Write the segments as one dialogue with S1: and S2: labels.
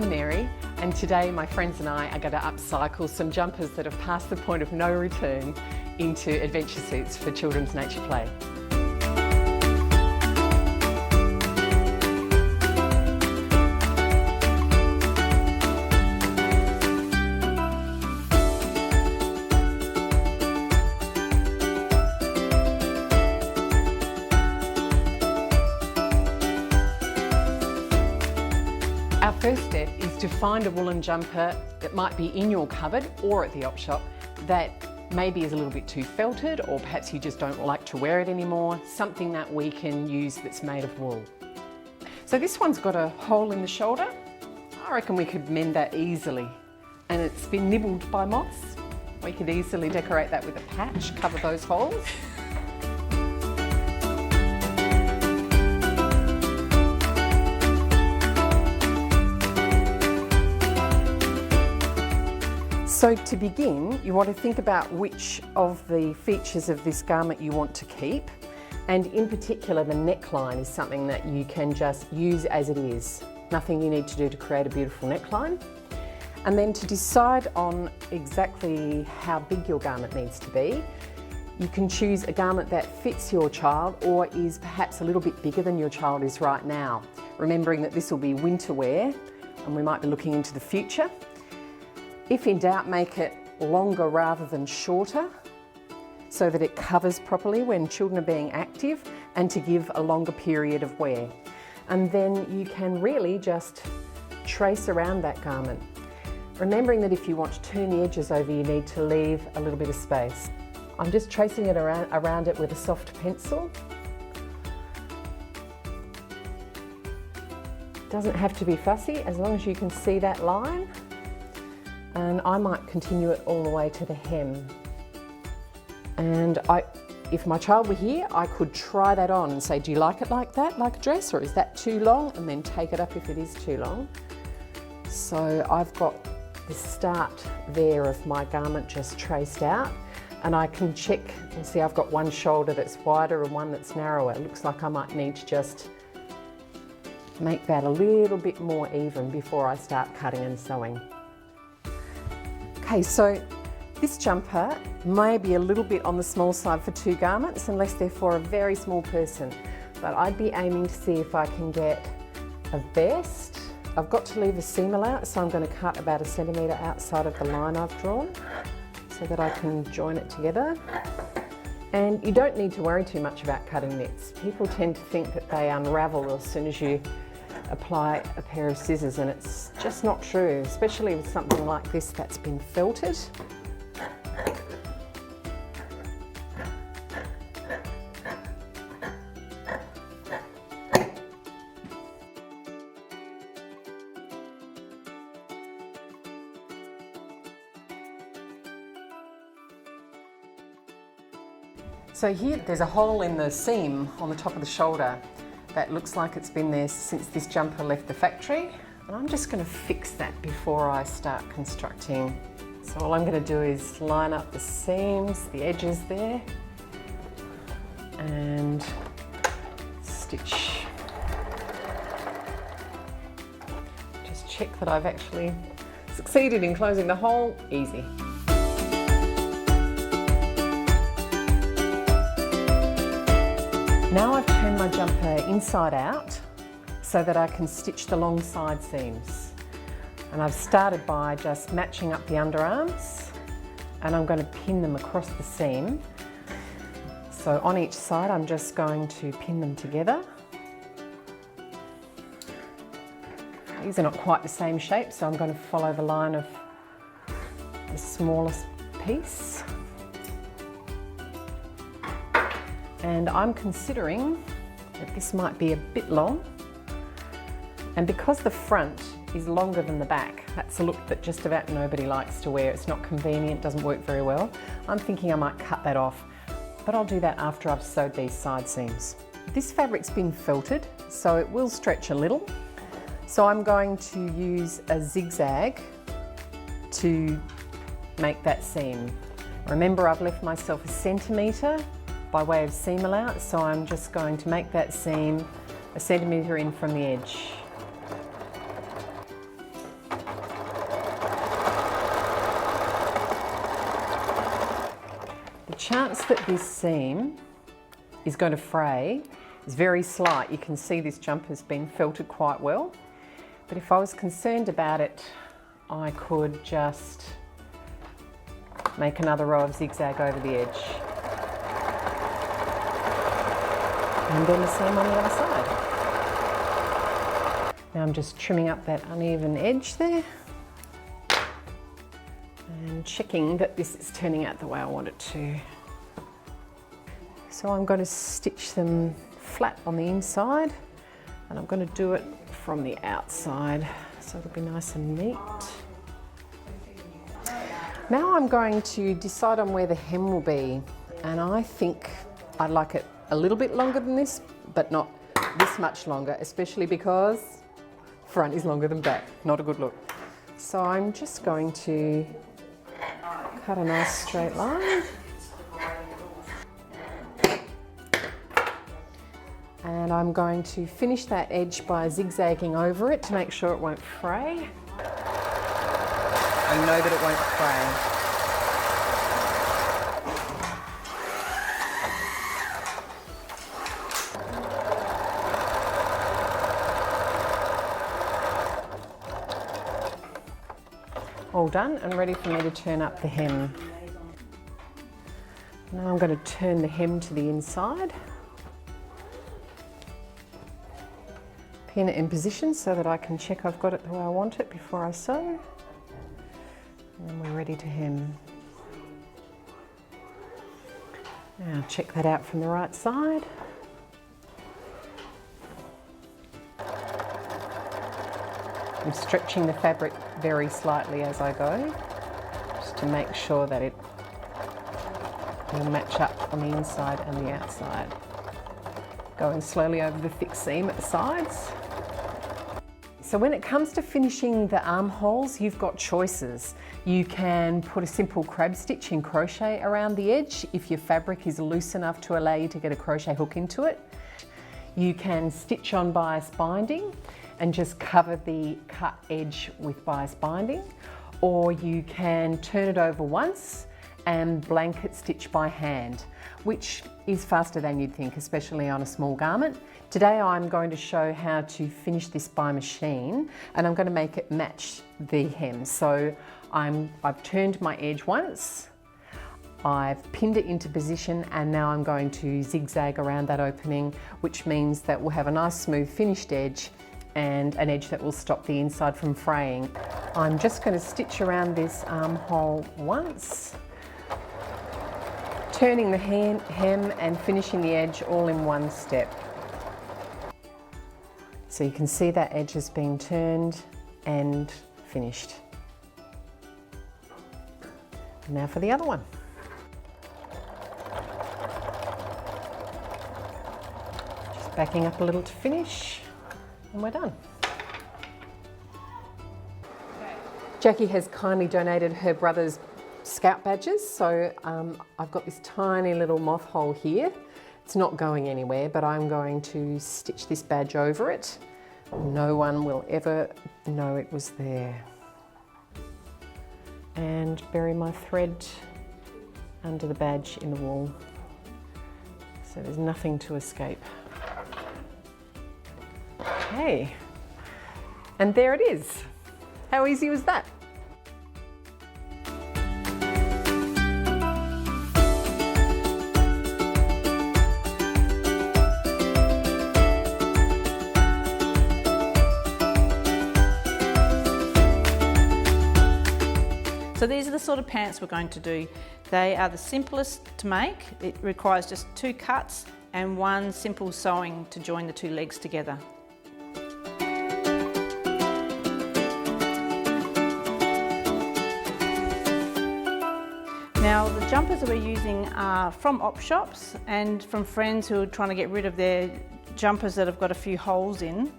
S1: I'm Mary, and today my friends and I are going to upcycle some jumpers that have passed the point of no return into adventure suits for children's nature play. Our first step is to find a woolen jumper that might be in your cupboard or at the op shop that maybe is a little bit too felted, or perhaps you just don't like to wear it anymore, something that we can use that's made of wool. So this one's got a hole in the shoulder. I reckon we could mend that easily. And it's been nibbled by moths. We could easily decorate that with a patch, cover those holes. So to begin, you want to think about which of the features of this garment you want to keep, and in particular the neckline is something that you can just use as it is. Nothing you need to do to create a beautiful neckline. And then to decide on exactly how big your garment needs to be, you can choose a garment that fits your child or is perhaps a little bit bigger than your child is right now, remembering that this will be winter wear and we might be looking into the future. If in doubt, make it longer rather than shorter so that it covers properly when children are being active and to give a longer period of wear. And then you can really just trace around that garment. Remembering that if you want to turn the edges over, you need to leave a little bit of space. I'm just tracing it around it with a soft pencil. Doesn't have to be fussy as long as you can see that line. And I might continue it all the way to the hem. And if my child were here, I could try that on and say, do you like it like that, like a dress, or is that too long? And then take it up if it is too long. So I've got the start there of my garment just traced out, and I can check and see I've got one shoulder that's wider and one that's narrower. It looks like I might need to just make that a little bit more even before I start cutting and sewing. Okay, so this jumper may be a little bit on the small side for two garments unless they're for a very small person, but I'd be aiming to see if I can get a vest. I've got to leave a seam allowance, so I'm going to cut about 1 centimetre outside of the line I've drawn so that I can join it together. And you don't need to worry too much about cutting knits. People tend to think that they unravel as soon as you apply a pair of scissors, and it's just not true, especially with something like this that's been felted. So here there's a hole in the seam on the top of the shoulder that looks like it's been there since this jumper left the factory. And I'm just going to fix that before I start constructing. So all I'm going to do is line up the seams, the edges there, and stitch. Just check that I've actually succeeded in closing the hole. Easy. Now I've turned my jumper inside out so that I can stitch the long side seams. And I've started by just matching up the underarms, and I'm going to pin them across the seam. So on each side I'm just going to pin them together. These are not quite the same shape, so I'm going to follow the line of the smallest piece. And I'm considering that this might be a bit long, and because the front is longer than the back, that's a look that just about nobody likes to wear. It's not convenient, doesn't work very well. I'm thinking I might cut that off, but I'll do that after I've sewed these side seams. This fabric's been felted, so it will stretch a little. So I'm going to use a zigzag to make that seam. Remember, I've left myself 1 centimetre by way of seam allowance, so I'm just going to make that seam 1 centimetre in from the edge. chance that this seam is going to fray is very slight. You can see this jumper's been felted quite well, but if I was concerned about it, I could just make another row of zigzag over the edge. And then the same on the other side. Now I'm just trimming up that uneven edge there and checking that this is turning out the way I want it to. So I'm going to stitch them flat on the inside, and I'm going to do it from the outside so it'll be nice and neat. Now I'm going to decide on where the hem will be, and I think I'd like it a little bit longer than this, but not this much longer, especially because front is longer than back. Not a good look. So I'm just going to cut a nice straight line. And I'm going to finish that edge by zigzagging over it to make sure it won't fray. I know that it won't fray. All done and ready for me to turn up the hem. Now I'm going to turn the hem to the inside. Pin it in position so that I can check I've got it the way I want it before I sew. And then we're ready to hem. Now check that out from the right side. I'm stretching the fabric very slightly as I go, just to make sure that it will match up on the inside and the outside. Going slowly over the thick seam at the sides. So when it comes to finishing the armholes, you've got choices. You can put a simple crab stitch in crochet around the edge if your fabric is loose enough to allow you to get a crochet hook into it. You can stitch on bias binding and just cover the cut edge with bias binding, or you can turn it over once and blanket stitch by hand, which is faster than you'd think, especially on a small garment. Today I'm going to show how to finish this by machine, and I'm going to make it match the hem. So I've turned my edge once, I've pinned it into position, and now I'm going to zigzag around that opening, which means that we'll have a nice smooth finished edge and an edge that will stop the inside from fraying. I'm just going to stitch around this armhole once, turning the hem and finishing the edge all in one step. So you can see that edge has been turned and finished. Now for the other one. Just backing up a little to finish, and we're done. Jacqui has kindly donated her brother's scout badges, so I've got this tiny little moth hole here. It's not going anywhere, but I'm going to stitch this badge over it. No one will ever know it was there. And bury my thread under the badge in the wool, so there's nothing to escape. Okay, and there it is. How easy was that?
S2: So these are the sort of pants we're going to do. They are the simplest to make. It requires just 2 cuts and 1 simple sewing to join the 2 legs together. Now the jumpers that we're using are from op shops and from friends who are trying to get rid of their jumpers that have got a few holes in.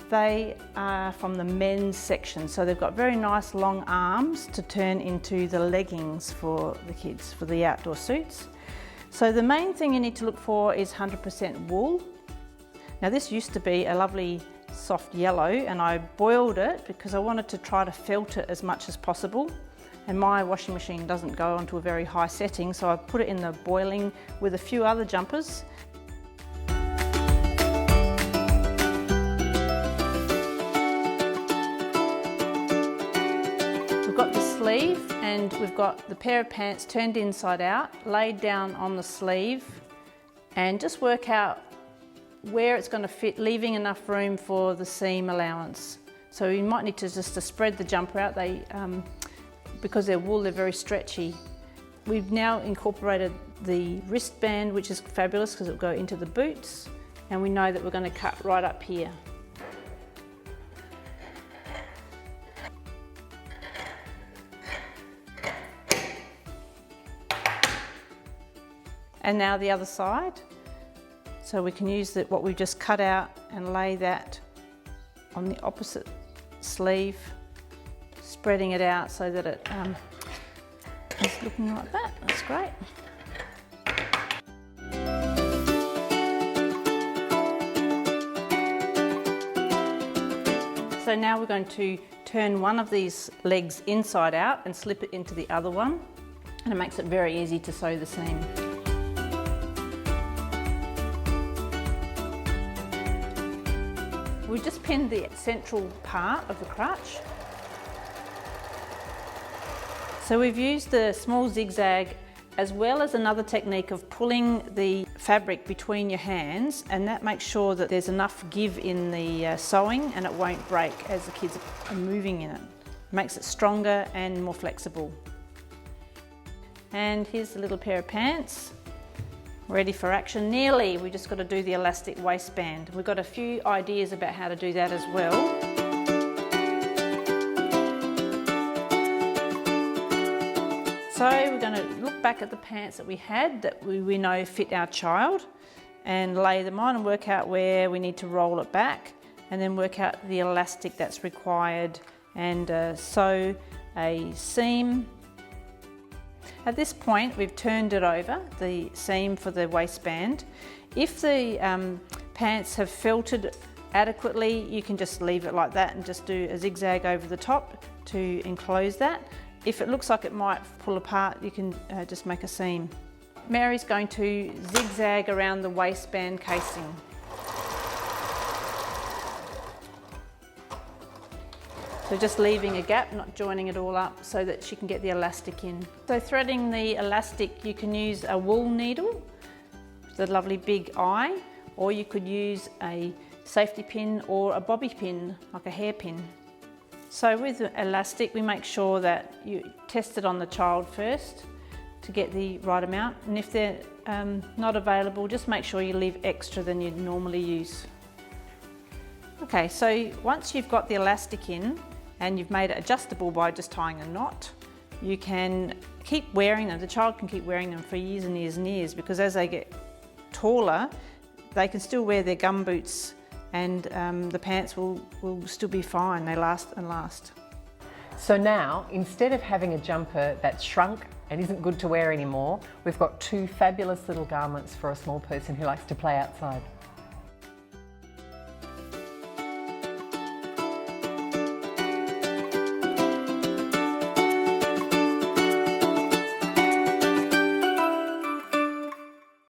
S2: They are from the men's section, so they've got very nice long arms to turn into the leggings for the kids, for the outdoor suits. So the main thing you need to look for is 100% wool. Now this used to be a lovely soft yellow, and I boiled it because I wanted to try to felt it as much as possible. and my washing machine doesn't go onto a very high setting, so I put it in the boiling with a few other jumpers. We've got the sleeve and we've got the pair of pants turned inside out, laid down on the sleeve, and just work out where it's going to fit, leaving enough room for the seam allowance. So you might need to just spread the jumper out. Because they're wool, they're very stretchy. We've now incorporated the wristband, which is fabulous because it'll go into the boots, and we know that we're going to cut right up here. And now the other side. So we can use what we've just cut out and lay that on the opposite sleeve, spreading it out so that it is looking like that. That's great. So now we're going to turn one of these legs inside out and slip it into the other one, and it makes it very easy to sew the seam. We just pinned the central part of the crutch. So we've used the small zigzag as well as another technique of pulling the fabric between your hands, and that makes sure that there's enough give in the sewing and it won't break as the kids are moving in it. It makes it stronger and more flexible. And here's the little pair of pants. Ready for action nearly. We just got to do the elastic waistband. We've got a few ideas about how to do that as well. So we're going to look back at the pants that we had that we know fit our child, and lay them on and work out where we need to roll it back, and then work out the elastic that's required and sew a seam. At this point, we've turned it over, the seam for the waistband. If the pants have felted adequately, you can just leave it like that and just do a zigzag over the top to enclose that. If it looks like it might pull apart, you can just make a seam. Mary's going to zigzag around the waistband casing. So just leaving a gap, not joining it all up, so that she can get the elastic in. So threading the elastic, you can use a wool needle, the lovely big eye, or you could use a safety pin or a bobby pin, like a hairpin. So with the elastic, we make sure that you test it on the child first to get the right amount. And if they're not available, just make sure you leave extra than you'd normally use. Okay, so once you've got the elastic in, and you've made it adjustable by just tying a knot, you can keep wearing them. The child can keep wearing them for years and years and years, because as they get taller, they can still wear their gum boots, and the pants will still be fine. They last and last.
S1: So now, instead of having a jumper that's shrunk and isn't good to wear anymore, we've got two fabulous little garments for a small person who likes to play outside.